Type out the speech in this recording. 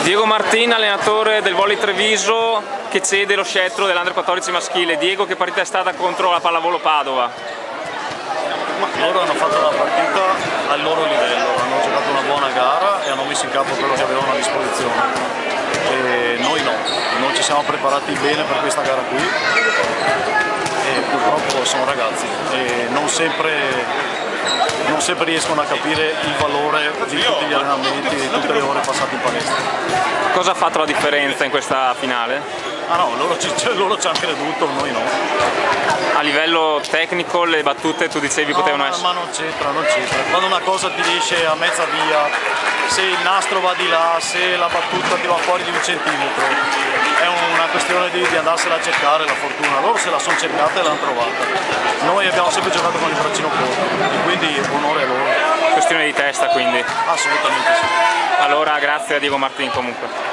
Diego Martin, allenatore del Volley Treviso, che cede lo scettro dell'Under 14 maschile. Diego, che partita è stata contro la Pallavolo Padova? Loro hanno fatto una partita al loro livello, hanno giocato una buona gara e hanno messo in campo quello che avevano a disposizione. E noi no, non ci siamo preparati bene per questa gara qui e purtroppo sono ragazzi e non sempre riescono a capire il valore di tutti gli allenamenti e di tutte le ore passate in palestra. Cosa ha fatto la differenza in questa finale? Ah no, loro ci hanno creduto, noi no. A livello tecnico le battute tu dicevi potevano essere... Ma non c'entra, non c'entra. Quando una cosa ti riesce a mezza via, se il nastro va di là, se la battuta ti va fuori di 1 centimetro, è una questione di andarsela a cercare la fortuna. Loro se la sono cercata e l'hanno trovata. Noi abbiamo sempre giocato con il braccino corto e quindi onore a loro. Questione di testa quindi? Assolutamente sì. Allora grazie a Diego Martin comunque.